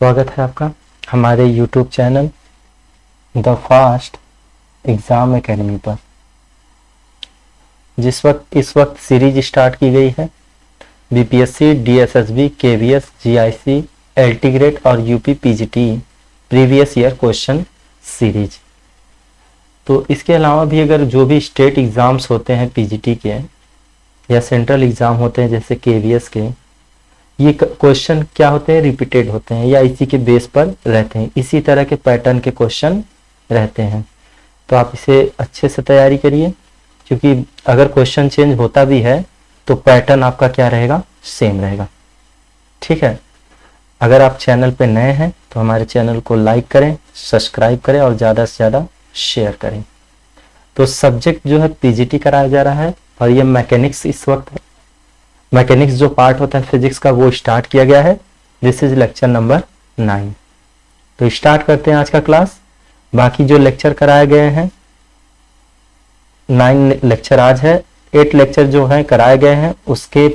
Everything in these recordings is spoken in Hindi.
स्वागत है आपका हमारे YouTube channel the fast exam academy पर। इस वक्त सीरीज स्टार्ट की गई है BPSC, DSSB, KVS, GIC, LT grade और UP PGT previous year question series. तो इसके अलावा भी अगर जो भी स्टेट एग्ज़ाम्स होते हैं पीजीटी के या सेंट्रल एग्ज़ाम होते हैं जैसे केवीएस के, ये क्वेश्चन क्या होते हैं, रिपीटेड होते हैं या इसी के बेस पर रहते हैं, इसी तरह के पैटर्न के क्वेश्चन रहते हैं। तो आप इसे अच्छे से तैयारी करिए, क्योंकि अगर क्वेश्चन चेंज होता भी है तो पैटर्न आपका क्या रहेगा, सेम रहेगा। ठीक है। अगर आप चैनल पे नए हैं तो हमारे चैनल को लाइक करें, सब्सक्राइब करें और ज़्यादा से ज़्यादा शेयर करें। तो सब्जेक्ट जो है पीजीटी कराया जा रहा है और ये मैकेनिक्स इस वक्त है। मैकेनिक्स जो पार्ट होता है फिजिक्स का वो स्टार्ट किया गया है। This is lecture number 9। तो स्टार्ट करते हैं आज का क्लास। बाकी जो लेक्चर कराए गए हैं 9 लेक्चर आज है, 8 लेक्चर जो है कराए गए हैं उसके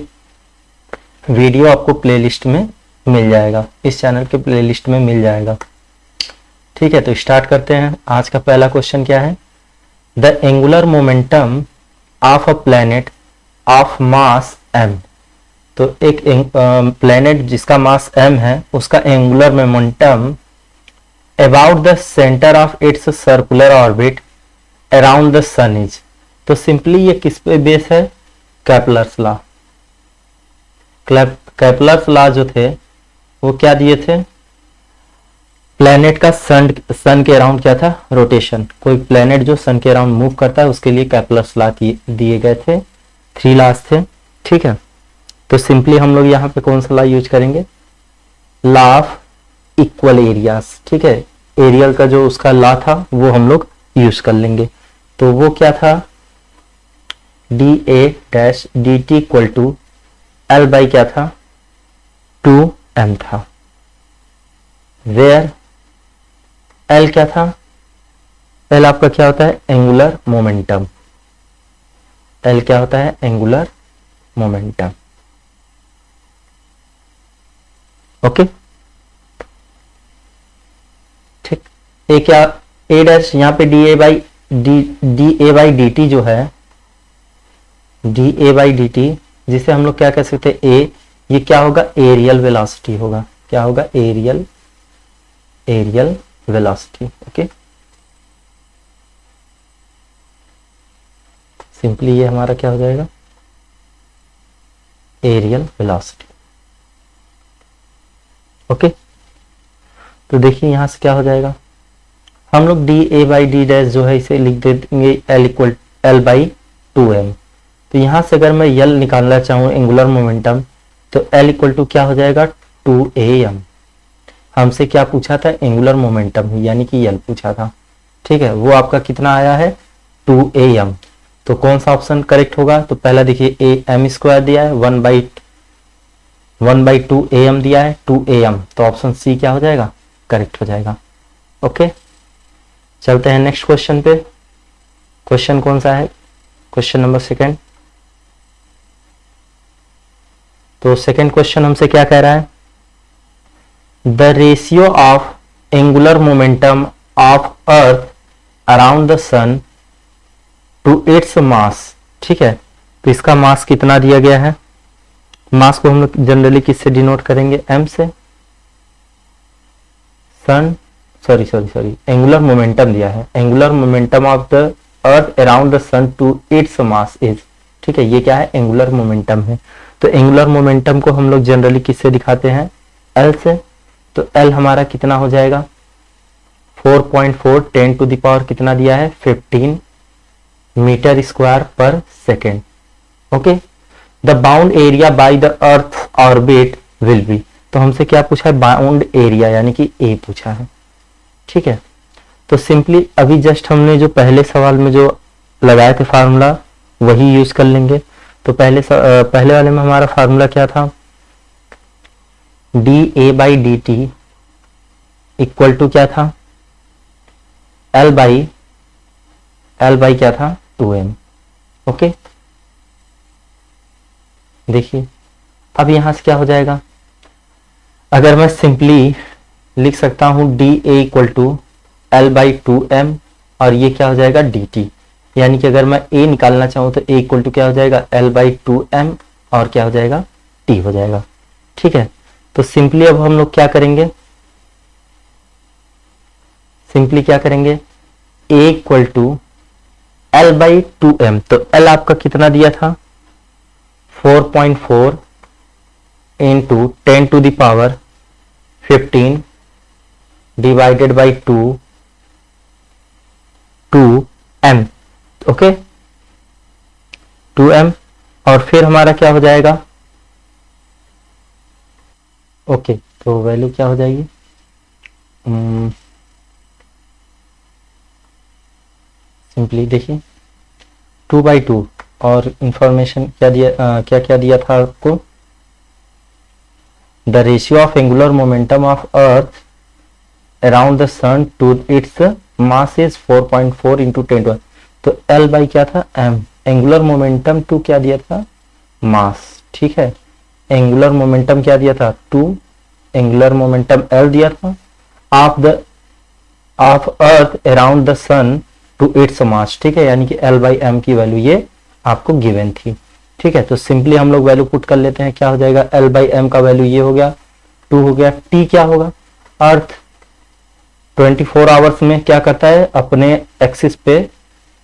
वीडियो आपको प्लेलिस्ट में मिल जाएगा, इस चैनल के प्लेलिस्ट में मिल जाएगा। ठीक है। तो स्टार्ट करते हैं। आज का पहला क्वेश्चन क्या है, the angular momentum of a planet of mass m। तो एक प्लैनेट जिसका मास m है उसका angular momentum about the centre of its circular orbit around the sun is. तो सिंपली ये किस पे बेस है, केपलर्स लॉ। केपलर्स लॉ जो थे वो क्या दिए थे, प्लैनेट का सन के अराउंड क्या था, रोटेशन। कोई प्लैनेट जो सन के अराउंड मूव करता है उसके लिए केपलर्स लॉ दिए गए थे, 3 लॉज थे। ठीक है। तो सिंपली हम लोग यहाँ पे कौन सा लॉ यूज करेंगे, लॉ ऑफ इक्वल एरियाज। ठीक है। एरियल का जो उसका लॉ था वो हम लोग यूज कर लेंगे। तो वो क्या था, D A dash D T equal to L by क्या था, 2m था। वेयर एल क्या था, एल आपका क्या होता है, एंगुलर मोमेंटम। एल क्या होता है, एंगुलर मोमेंटम। ओके। ठीक। ए क्या, ए डैश यहाँ पे D A by D T जो है, D A by D T, जिसे हम लोग क्या कह सकते हैं, ए, ये क्या होगा, एरियल वेलोसिटी होगा। क्या होगा, एरियल वेलोसिटी। ओके। सिंपली ये हमारा क्या हो जाएगा, एरियल वेलोसिटी। ओके। तो देखिए यहां से क्या हो जाएगा, हम लोग D A by D dash जो है इसे लिख देंगे एल बाई 2m। तो यहां से अगर मैं यल निकालना चाहूँ एंगुलर मोमेंटम, तो एल इक्वल टू क्या हो जाएगा, 2am। हमसे क्या पूछा था, एंगुलर मोमेंटम यानी कि यल पूछा था। ठीक है। वो आपका कितना आया है, 2am। तो कौन सा ऑप्शन करेक्ट होगा, तो पहला देखिए ए एम स्क्वायर दिया है, 1/2am दिया है, 2am। तो ऑप्शन सी क्या हो जाएगा, करेक्ट हो जाएगा। ओके। चलते हैं नेक्स्ट क्वेश्चन पे। क्वेश्चन कौन सा है, क्वेश्चन नंबर 2। तो सेकंड क्वेश्चन हमसे क्या कह रहा है, the ratio of angular momentum of earth around the sun to its mass. ठीक है। तो इसका मास कितना दिया गया है, मास को हम लोग जनरली किससे डिनोट करेंगे, m से। सन सॉरी एंगुलर मोमेंटम दिया है, angular momentum of the earth around the sun to its mass is. ठीक है। ये क्या है, एंगुलर मोमेंटम है। तो एंगुलर मोमेंटम को हम लोग जनरली किससे दिखाते हैं, l से। तो l हमारा कितना हो जाएगा, 4.4 10 टू द पावर कितना दिया है, 15 मीटर स्क्वायर पर second. Okay. The bound area by the earth orbit will be. तो हमसे क्या पूछा है, बाउंड एरिया यानी कि ए पूछा है। ठीक है। तो सिंपली अभी जस्ट हमने जो पहले सवाल में जो लगाए थे फार्मूला वही यूज कर लेंगे। तो पहले वाले में हमारा फार्मूला क्या था, D A by D T equal to क्या था, एल बाई क्या था, 2m। ओके। देखिए अब यहां से क्या हो जाएगा, अगर मैं सिंपली लिख सकता हूं D A equal to L by two M, और ये क्या हो जाएगा डी टी। यानी कि अगर मैं ए निकालना चाहूं तो ए इक्वल टू क्या हो जाएगा एल बाई टू एम, और क्या हो जाएगा टी हो जाएगा। ठीक है, तो सिंपली अब हम लोग क्या करेंगे, सिंपली क्या करेंगे, A equal to L by two M, तो एल आपका कितना दिया था 4.4 into 10 to the power 15 divided by 2 M, okay 2m, और फिर हमारा क्या हो जाएगा, ओके तो वैल्यू क्या हो जाएगी, सिंपली देखिए 2/2, और इंफॉर्मेशन क्या दिया, क्या क्या दिया था आपको, the ratio of angular momentum of earth around the sun to its mass is 4.4 into 10, तो L बाई क्या था m, एंगुलर मोमेंटम टू क्या दिया था मास, ठीक है, एंगुलर मोमेंटम क्या दिया था 2, एंगुलर मोमेंटम L दिया था, of earth around the sun to its mass, ठीक है, यानी कि L बाई m की वैल्यू ये आपको गिवन थी। ठीक है, तो सिंपली हम लोग वैल्यू पुट कर लेते हैं, क्या हो जाएगा L बाई m का वैल्यू ये हो गया 2 हो गया, T क्या होगा, अर्थ 24 आवर्स में क्या करता है अपने एक्सिस पे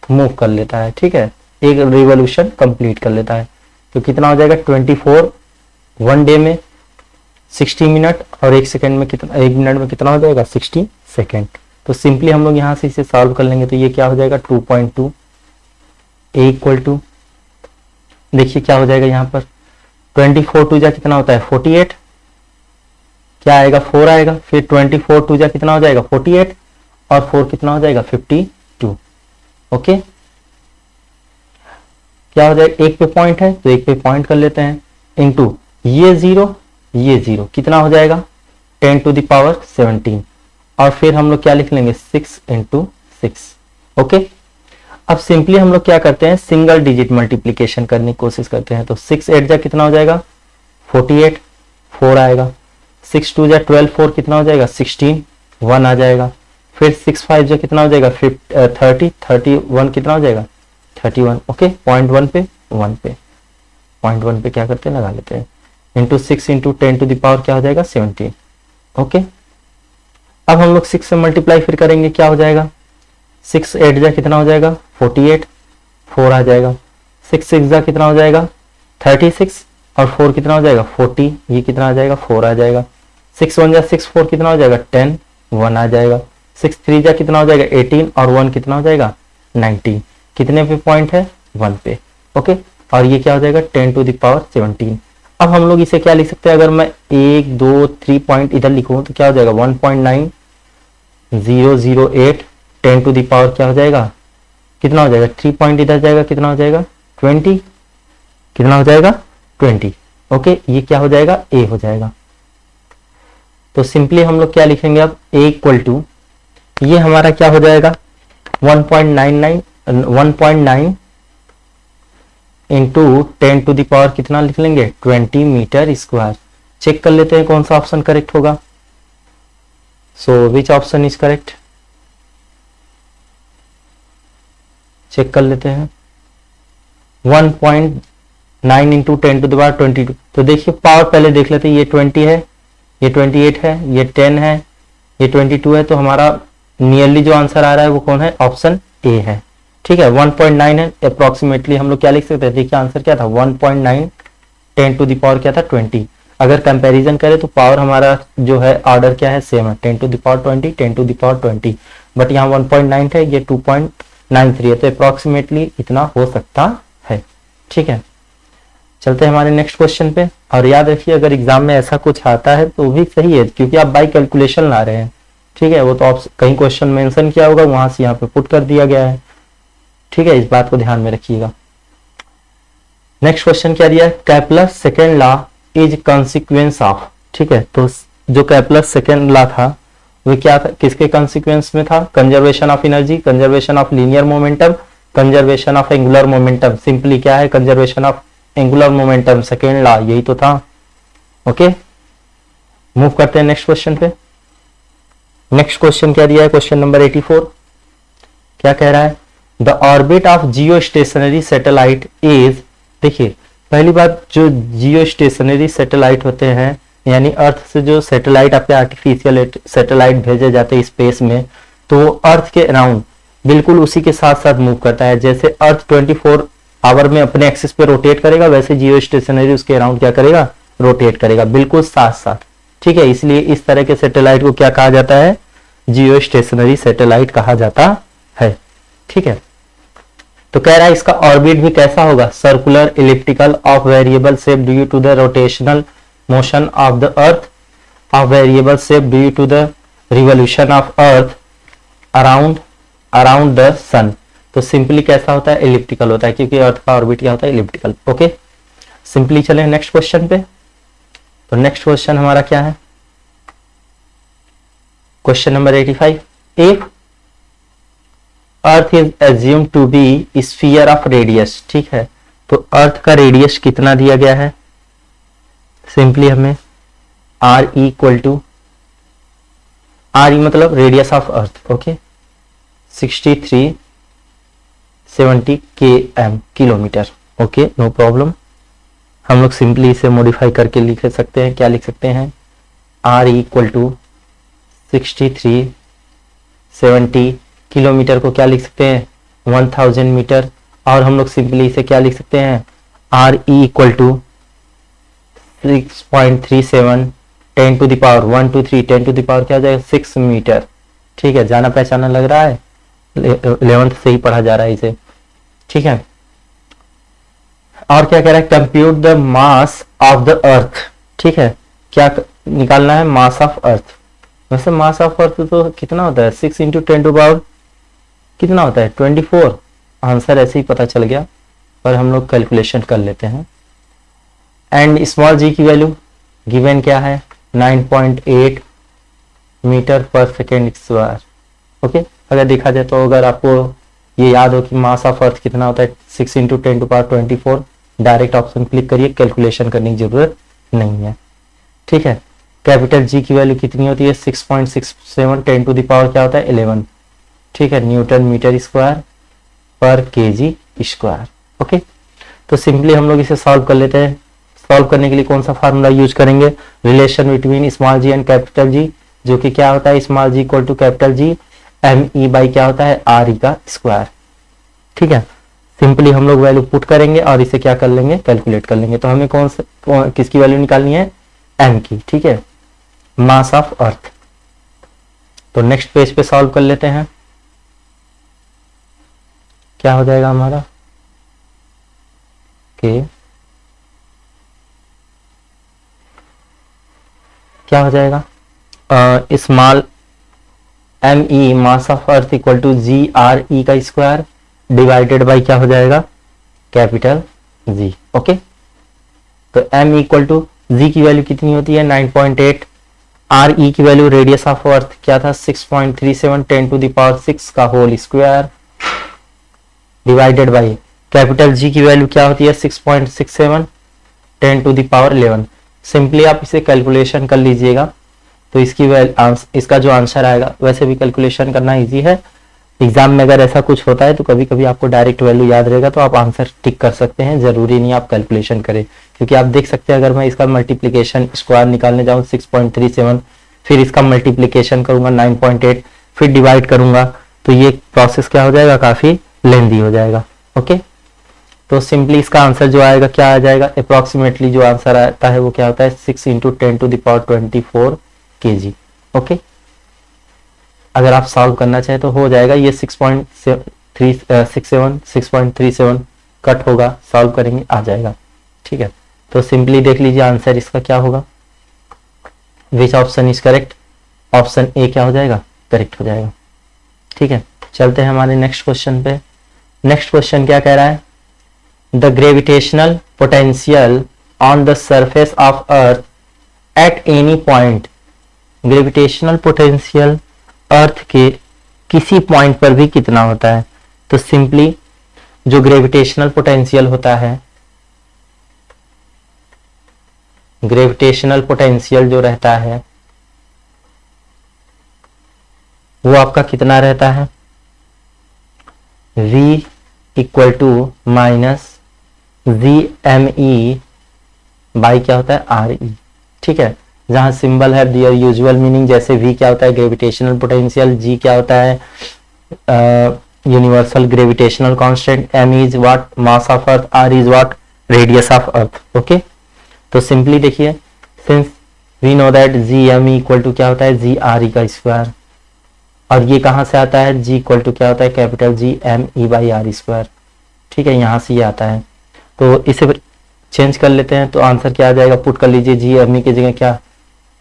मूव कर लेता है, ठीक है, एक रिवॉल्यूशन कंप्लीट कर लेता है, तो कितना हो जाएगा 24 वन डे में 60 मिनट, और एक सेकंड में कितना, एक मिनट में कितना हो जाएगा 60 सेकंड। तो सिंपली हम लोग यहां से इसे सॉल्व कर लेंगे, तो ये क्या हो जाएगा 2.2 ए इक्वल टू, देखिए क्या हो जाएगा यहाँ पर 24 टू जा कितना होता है 48, क्या आएगा 4 आएगा, फिर 24 टू जा कितना हो जाएगा 48, और 4 कितना हो जाएगा 52, ओके क्या हो जाएगा, एक पे पॉइंट है तो एक पे पॉइंट कर लेते हैं, इनटू ये जीरो कितना हो जाएगा 10 टू द पावर 17, और फिर हम लोग क्या लिख लेंगे 6 इंटू 6, ओके। अब सिंपली हम लोग क्या करते हैं सिंगल डिजिट मल्टीप्लीकेशन करने की कोशिश करते हैं, तो 6 8 जा कितना हो जाएगा 48, 4 आएगा, 6 2 जा 12, 4 कितना हो जाएगा 16, 1 आ जाएगा, फिर 6 5 जा कितना हो जाएगा 30, 31 कितना हो जाएगा 31, ओके पॉइंट 1 पे 1 पे पॉइंट 1 पे क्या करते हैं लगा लेते हैं, into 6 into 10 to the power क्या हो जाएगा 17, ओके। अब हम लोग 6 से मल्टीप्लाई फिर करेंगे, क्या हो जाएगा 6 8 जा कितना हो जाएगा 48, 4 आ जाएगा, 6 6 जा कितना हो जाएगा 36, और 4 कितना हो जाएगा 40, ये कितना आ जाएगा 4 आ जाएगा, 6 1 जा 6 4 कितना हो जाएगा 10, 1 आ जाएगा, 6 3 जा कितना हो जाएगा 18, और 1 कितना हो जाएगा 19, कितने पे पॉइंट है 1 पे, ओके, और ये क्या हो जाएगा 10 टू द पावर 17। अब हम लोग इसे क्या लिख सकते हैं, अगर मैं 1 2 3 पॉइंट इधर लिखूं तो क्या हो जाएगा 1.9008 10 टू द पावर क्या हो जाएगा, कितना हो जाएगा 3 पॉइंट इधर जाएगा, कितना हो जाएगा 20, कितना हो जाएगा 20, ओके, ये क्या हो जाएगा ए हो जाएगा। तो सिंपली हम लोग क्या लिखेंगे अब ए इक्वल टू, ये हमारा क्या हो जाएगा 1.9 इंटू 10 टू द पावर कितना लिख लेंगे 20 मीटर स्क्वायर। चेक कर लेते हैं कौन सा ऑप्शन करेक्ट होगा, so which option is correct, check कर लेते हैं 1.9 इंटू 10 टू द पावर 22, तो देखिए पावर पहले देख लेते हैं, ये 20 है, ये 28 है, ये 10 है, ये 22 है, तो हमारा नियरली जो आंसर आ रहा है वो कौन है ऑप्शन ए है, ठीक है 1.9 है अप्रोक्सीमेटली, हम लोग क्या लिख सकते हैं, देखिए आंसर क्या था 1.9 10 टू द पावर क्या था 20, अगर कंपैरिजन करें तो पावर हमारा जो है ऑर्डर क्या है सेम है 10 to the power 20 10 to the power 20, but यहाँ 1.9 है, ये 2.93 है, तो अप्रोक्सीमेटली इतना हो सकता है, ठीक है। चलते हैं हमारे नेक्स्ट क्वेश्चन पे, और याद रखिए अगर एग्जाम में ऐसा कुछ आता है तो भी सही है, क्योंकि आप बाई कैलकुलेशन ला रहे हैं, ठीक है, वो तो आप कहीं क्वेश्चन मेंशन किया होगा वहां से यहाँ पे पुट कर दिया गया है, ठीक है, इस बात को ध्यान में रखिएगा। नेक्स्ट क्वेश्चन क्या दिया है, कैपलर second law is consequence of, ठीक है, तो जो कैपलर सेकेंड लॉ था वो क्या था, किसके कॉन्सिक्वेंस में था, conservation of energy, conservation of linear momentum, conservation of angular momentum, simply क्या है conservation of angular momentum second law, यही तो था, ओके। मूव करते हैं नेक्स्ट क्वेश्चन पे, नेक्स्ट क्वेश्चन क्या दिया है, क्वेश्चन नंबर 84 क्या कह रहा है, the orbit of Jio stationery satellite is, देखिए पहली बात, जो जियो स्टेशनरी सैटेलाइट होते हैं यानी अर्थ से जो सैटेलाइट आपके आर्टिफिशियल सैटेलाइट भेजे जाते हैं स्पेस में, तो वो अर्थ के अराउंड बिल्कुल उसी के साथ साथ मूव करता है। जैसे अर्थ 24 आवर में अपने एक्सिस पे रोटेट करेगा, वैसे जियो स्टेशनरी उसके अराउंड क्या करेगा, रोटेट करेगा बिल्कुल साथ साथ। ठीक है, इसलिए इस तरह के सैटेलाइट को क्या कहा जाता है, जियो स्टेशनरी सैटेलाइट कहा जाता है। ठीक है, तो कह रहा है इसका ऑर्बिट भी कैसा होगा, circular elliptical of variable shape due to the rotational motion of the earth, of variable shape due to the revolution of earth around the sun. तो सिंपली कैसा होता है, इलिप्टिकल होता है, क्योंकि अर्थ का ऑर्बिट क्या होता है, इलिप्टिकल। ओके, सिंपली चलें नेक्स्ट क्वेश्चन पे। तो नेक्स्ट क्वेश्चन हमारा क्या है, question number 85, if earth is assume to be sphere of radius. ठीक है, तो अर्थ का रेडियस कितना दिया गया है, सिंपली हमें आर इक्वल टू, आर मतलब radius of earth, okay 6370 km kilometre. Okay, no problem, हम लोग सिंपली इसे मॉडिफाई करके लिख सकते हैं। क्या लिख सकते हैं, आर इक्वल टू 6370 किलोमीटर को क्या लिख सकते हैं, 1000 मीटर। और हम लोग सिंपली इसे क्या लिख सकते हैं, R E equal to 6.37 10 to the power 1 2 3 10 to the power क्या हो जाएगा, 6 मीटर। ठीक है, जाना पहचाना लग रहा है, 11th से ही पढ़ा जा रहा है इसे। ठीक है, और क्या कह रहा है, compute the mass of the अर्थ। ठीक है, क्या निकालना है, मास ऑफ अर्थ। वैसे मास ऑफ अर्थ तो कितना होता है, 6 इंटू 10 टू पावर कितना होता है, 24। आंसर ऐसे ही पता चल गया, पर हम लोग कैलकुलेशन कर लेते हैं। एंड स्मॉल जी की वैल्यू गिवन क्या है, 9.8 मीटर पर सेकेंड स्क्वायर। ओके, अगर देखा जाए तो अगर आपको ये याद हो कि मास ऑफ अर्थ कितना होता है, 6 into 10 to power 24, direct option click करिए, कैलकुलेशन करने की जरूरत नहीं है। ठीक है, कैपिटल जी की वैल्यू कितनी होती है, 6.67 10 टू द पावर क्या होता है, 11। ठीक है, न्यूटन मीटर स्क्वायर पर केजी स्क्वायर। ओके, तो सिंपली हम लोग इसे सॉल्व कर लेते हैं। सॉल्व करने के लिए कौन सा फार्मूला यूज करेंगे, relation between small G and capital G, जो कि क्या होता है, small G equal to capital G M E by क्या होता है, आर ई का स्क्वायर। ठीक है, सिंपली हम लोग वैल्यू पुट करेंगे और इसे क्या कर लेंगे, कैलकुलेट कर लेंगे। तो हमें किसकी वैल्यू निकालनी है, एम की। ठीक है, मास ऑफ अर्थ। तो नेक्स्ट पेज पे सॉल्व कर लेते हैं, क्या हो जाएगा हमारा, के क्या हो जाएगा, small M E mass of earth equal to G R E का स्क्वायर डिवाइडेड बाई क्या हो जाएगा, कैपिटल जी। ओके, तो एम इक्वल टू जी की वैल्यू कितनी होती है, 9.8, आर ई की वैल्यू रेडियस ऑफ अर्थ क्या था, 6.37 10 टू द पावर 6 का whole square divided by capital G की वैल्यू क्या होती है, 6.67 10 टू द पावर 11। सिंपली आप इसे कैलकुलेशन कर लीजिएगा, तो इसका जो आंसर आएगा, वैसे भी कैलकुलेशन करना इजी है, एग्जाम में अगर ऐसा कुछ होता है तो कभी कभी आपको डायरेक्ट वैल्यू याद रहेगा तो आप आंसर टिक कर सकते हैं, जरूरी नहीं आप कैलकुलेशन करें। क्योंकि आप देख सकते हैं, अगर मैं इसका मल्टीप्लीकेशन स्क्वायर निकालने जाऊँ 6.37, फिर इसका मल्टीप्लीकेशन करूंगा 9.8, फिर डिवाइड करूंगा, तो ये प्रोसेस क्या हो जाएगा, काफी लेंदी हो जाएगा। ओके, तो सिंपली इसका आंसर जो आएगा क्या आ जाएगा, अप्रोक्सीमेटली जो आंसर आता है वो क्या होता है, 6 into 10 to the power 24 kg। Okay, अगर आप सॉल्व करना चाहें तो हो जाएगा, ये 6.37 कट होगा, सॉल्व करेंगे आ जाएगा। ठीक है, तो सिंपली देख लीजिए आंसर इसका क्या होगा, विच option is correct, option A क्या हो जाएगा, करेक्ट हो जाएगा। ठीक है, चलते हैं हमारे नेक्स्ट क्वेश्चन पे। नेक्स्ट क्वेश्चन क्या कह रहा है, the gravitational potential on the surface of earth at any point, gravitational potential earth के किसी पॉइंट पर भी कितना होता है। तो सिंपली जो ग्रेविटेशनल पोटेंशियल होता है, ग्रेविटेशनल पोटेंशियल जो रहता है वो आपका कितना रहता है, v equal to minus G M E by क्या होता है आर ई। ठीक है, जहां सिंबल है दियर यूजुअल मीनिंग, जैसे v क्या होता है ग्रेविटेशनल पोटेंशियल, g क्या होता है universal gravitational constant, m is what mass of earth, r is what radius of earth. Okay, तो सिंपली देखिए since we know that G M equal to क्या होता है जी आर ई का स्क्वायर, और ये कहां से आता है g इक्वल टू क्या होता है capital G M E by R square. ठीक है, यहां से ये आता है, तो इसे चेंज कर लेते हैं, तो आंसर क्या आ जाएगा, पुट कर लीजिए जी एम ई की जगह क्या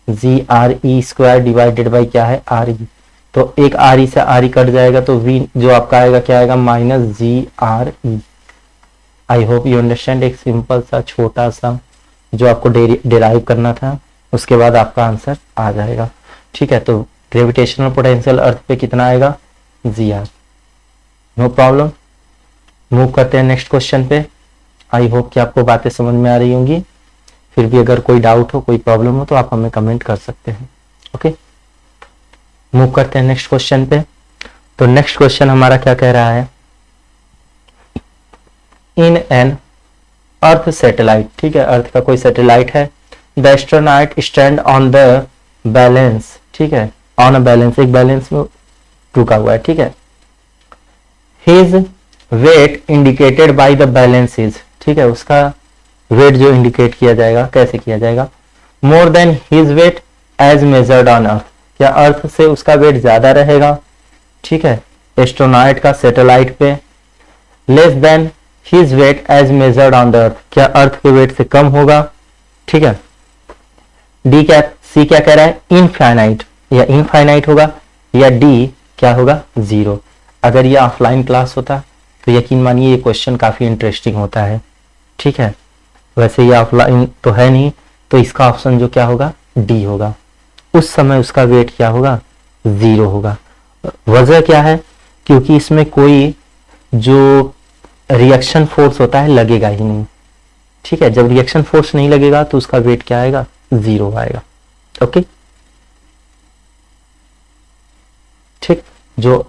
G R E square divided by क्या है आर ई, तो एक आर ई से आर ई कट जाएगा, तो वी जो आपका आएगा क्या आएगा minus G R E. I hope you understand, एक सिंपल सा छोटा सा जो आपको डिराइव करना था, उसके बाद आपका आंसर आ जाएगा। ठीक है, तो ग्रेविटेशनल पोटेंशियल अर्थ पे कितना आएगा जी आर, नो प्रॉब्लम। मूव करते हैं नेक्स्ट क्वेश्चन पे। आई होप कि आपको बातें समझ में आ रही होंगी, फिर भी अगर कोई डाउट हो कोई प्रॉब्लम हो तो आप हमें कमेंट कर सकते हैं। ओके, मूव करते हैं नेक्स्ट क्वेश्चन पे। तो नेक्स्ट क्वेश्चन हमारा क्या कह रहा है, इन एन अर्थ सैटेलाइट, ठीक है अर्थ का कोई सैटेलाइट है, the astronaut stand on the balance, ठीक है ऑन अ बैलेंस, एक बैलेंस में रुका हुआ है। ठीक है, his weight indicated by the balance is, ठीक है उसका वेट जो इंडिकेट किया जाएगा कैसे किया जाएगा, more than his weight as measured on earth, क्या अर्थ से उसका वेट ज्यादा रहेगा। ठीक है, एस्ट्रोनॉट का सैटेलाइट पे, less than his weight as measured on the earth, क्या अर्थ के वेट से कम होगा। ठीक है, डी क्या सी क्या कह रहा है इनफाइनाइट, या इनफाइनाइट होगा, या डी क्या होगा जीरो। अगर ये ऑफलाइन क्लास होता तो यकीन मानिए ये क्वेश्चन काफी इंटरेस्टिंग होता है। ठीक है, वैसे ये ऑफलाइन तो है नहीं, तो इसका ऑप्शन जो क्या होगा डी होगा, उस समय उसका वेट क्या होगा जीरो होगा। वजह क्या है, क्योंकि इसमें कोई जो रिएक्शन फोर्स होता है लगेगा ही नहीं। ठीक है, जब रिएक्शन फोर्स नहीं लगेगा तो उसका वेट क्या आएगा जीरो आएगा। ओके, ठीक, जो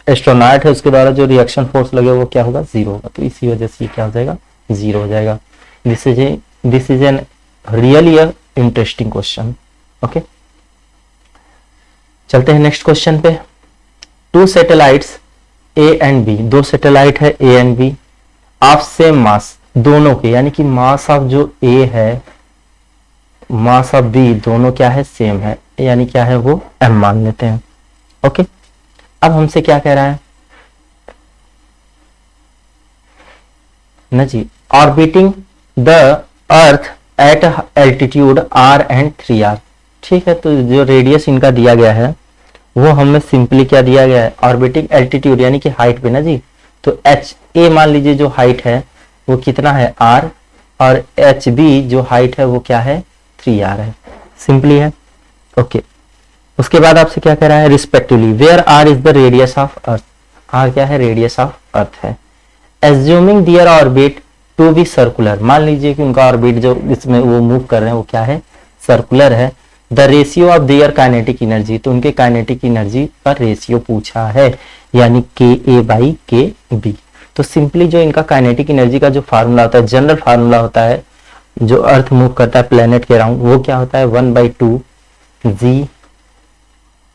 एस्ट्रोनॉट है उसके द्वारा जो रिएक्शन फोर्स लगे वो क्या होगा जीरो होगा, तो इसी वजह से क्या हो जाएगा जीरो हो जाएगा। This is an really interesting question. Okay, चलते हैं नेक्स्ट क्वेश्चन पे। Two satellites A and B, दो सैटेलाइट है A and B of same mass, दोनों के यानी कि मास ऑफ जो ए है मास ऑफ बी दोनों क्या है सेम है, यानी क्या है वो m मान लेते हैं। ओके, अब हमसे क्या कह रहा है ना जी, orbiting the earth at altitude r and 3r। ठीक है, तो जो रेडियस इनका दिया गया है वो हमें सिंपली क्या दिया गया है ऑर्बिटिंग एल्टीट्यूड यानी कि हाइट पे ना जी, तो एच ए मान लीजिए जो हाइट है वो कितना है r, और एच बी जो हाइट है वो क्या है 3r है, सिंपली है। ओके, उसके बाद आपसे क्या कह रहा है respectively where R is the radius of earth, R क्या है रेडियस ऑफ अर्थ है। Assuming their orbit to be circular, मान लीजिए कि उनका ऑर्बिट जो इसमें वो मूव कर रहे हैं वो क्या है सर्कुलर है। The ratio of their kinetic energy, तो उनके काइनेटिक एनर्जी का रेशियो पूछा है, यानी के ए बाई के बी। तो सिंपली जो इनका काइनेटिक एनर्जी का जो फार्मूला होता है जनरल फार्मूला होता है जो अर्थ मूव करता है प्लेनेट के अराउंड, वो क्या होता है 1/2 जी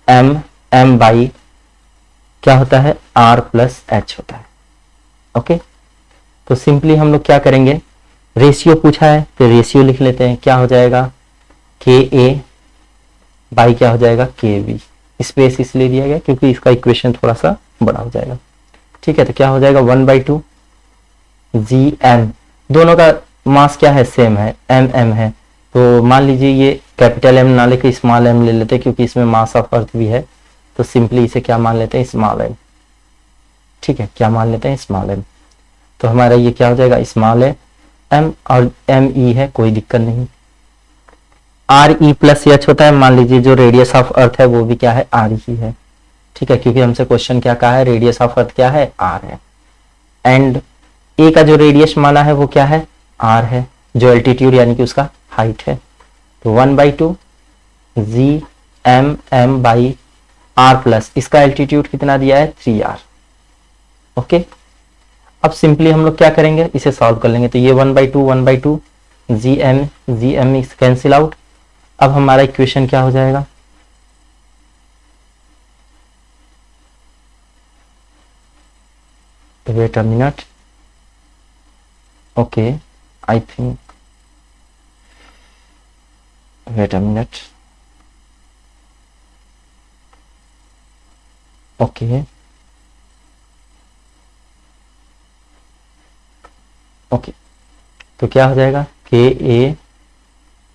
एम बाई क्या होता है r प्लस एच होता है। ओके, तो सिंपली हम लोग क्या करेंगे, रेशियो पूछा है तो रेशियो लिख लेते हैं, क्या हो जाएगा के ए बाई क्या हो जाएगा के बी, स्पेस इसलिए दिया गया क्योंकि इसका इक्वेशन थोड़ा सा बड़ा हो जाएगा। ठीक है, तो क्या हो जाएगा 1/2 जी एम, दोनों का मास क्या है सेम है एम है, तो मान लीजिए ये कैपिटल एम ना लेके स्मॉल एम ले लेते हैं क्योंकि इसमें मास ऑफ अर्थ भी है, तो सिंपली इसे क्या मान लेते हैं स्मॉल एम। ठीक है, क्या मान लेते हैं स्मॉल एम, तो हमारा ये क्या हो जाएगा स्मॉल एम, और एम ई है कोई दिक्कत नहीं। आर ई प्लस एच होता है, मान लीजिए जो रेडियस ऑफ अर्थ है वो भी क्या है आर ही है। ठीक है, क्योंकि हमसे क्वेश्चन क्या कहा है रेडियस ऑफ अर्थ क्या है आर है, एंड ए का जो रेडियस माना है वो क्या है आर है, जो एल्टीट्यूड यानी कि उसका हाइट है, तो 1/2 G M by r plus, इसका एल्टीट्यूड कितना दिया है 3r। ओके, अब सिंपली हम लोग क्या करेंगे, इसे सॉल्व कर लेंगे। तो ये 1/2 G M is cancel out. अब हमारा इक्वेशन क्या हो जाएगा, wait a minute, okay I think, wait a minute, okay okay, तो क्या हो जाएगा K A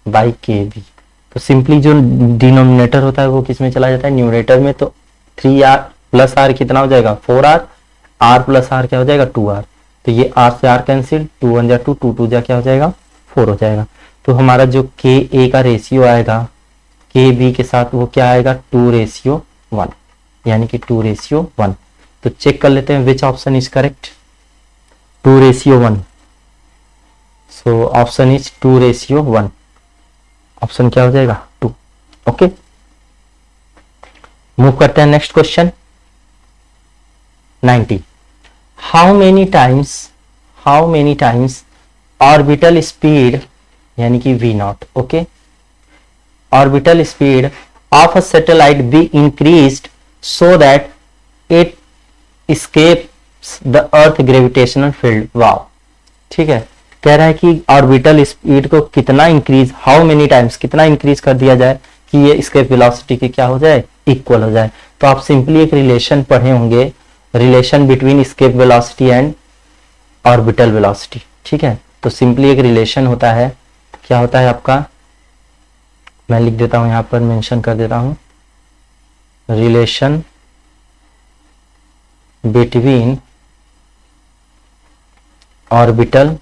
by K B. तो सिंपली जो डिनोमिनेटर होता है वो किस में चला जाता है, न्यूमरेटर में। तो 3r प्लस आर कितना हो जाएगा 4r, r प्लस आर क्या हो जाएगा 2r। तो ये r से r कैंसिल, 2 1 जा 2, 2 2 जा क्या हो जाएगा 4 हो जाएगा। तो हमारा जो के ए का रेशियो आएगा के बी के साथ वो क्या आएगा 2:1, यानी कि 2:1। तो चेक कर लेते हैं which option is correct, 2:1। So option is 2:1, option क्या हो जाएगा 2। ओके, मूव करते हैं next question 90। How many times orbital speed यानी कि v nought, okay, orbital speed of a satellite be increased so that it escapes the earth gravitational field. Wow, ठीक है, कह रहा है कि ऑर्बिटल स्पीड को कितना इंक्रीज, हाउ मेनी टाइम्स कितना इंक्रीज कर दिया जाए कि ये escape वेलोसिटी की क्या हो जाए, इक्वल हो जाए। तो आप सिंपली एक रिलेशन पढ़े होंगे, relation between escape velocity and orbital velocity, ठीक है। तो सिंपली एक रिलेशन होता है, क्या होता है आपका, मैं लिख देता हूं यहां पर, मेंशन कर देता हूं, relation between orbital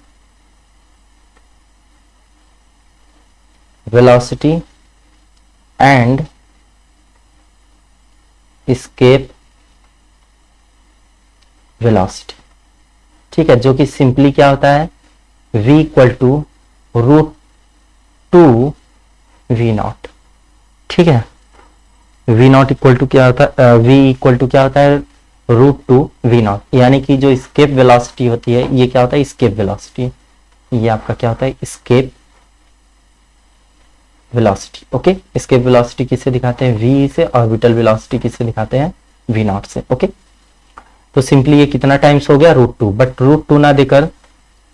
velocity and escape velocity, ठीक है, जो कि सिंपली क्या होता है v equal to √2 v naught, ठीक है। v नॉट इक्वल टू क्या होता है, v इक्वल टू क्या होता है √2 v नॉट, यानी कि जो escape वेलोसिटी होती है ये क्या होता है escape वेलोसिटी, ये आपका क्या होता है escape velocity. Okay, escape velocity किससे दिखाते हैं v से, ऑर्बिटल वेलोसिटी किससे दिखाते हैं v नॉट से। ओके, तो सिंपली ये कितना टाइम्स हो गया √2, बट √2 ना देकर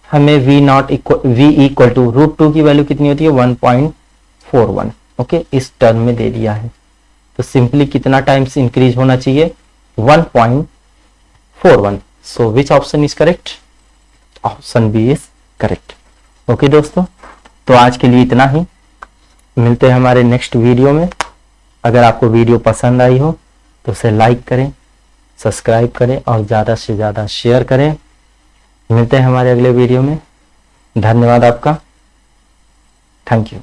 हमें v naught v equal to √2 की वैल्यू कितनी होती है 1.41। ओके, इस टर्म में दे दिया है। तो सिंपली कितना टाइम्स इंक्रीज होना चाहिए 1.41। So which option is correct, option B is correct. Okay दोस्तों, तो आज के लिए इतना ही, मिलते हैं हमारे नेक्स्ट वीडियो में। अगर आपको वीडियो पसंद आई हो तो उसे लाइक करें, सब्सक्राइब करें और ज़्यादा से ज़्यादा शेयर करें। मिलते हैं हमारे अगले वीडियो में। धन्यवाद आपका, थैंक यू।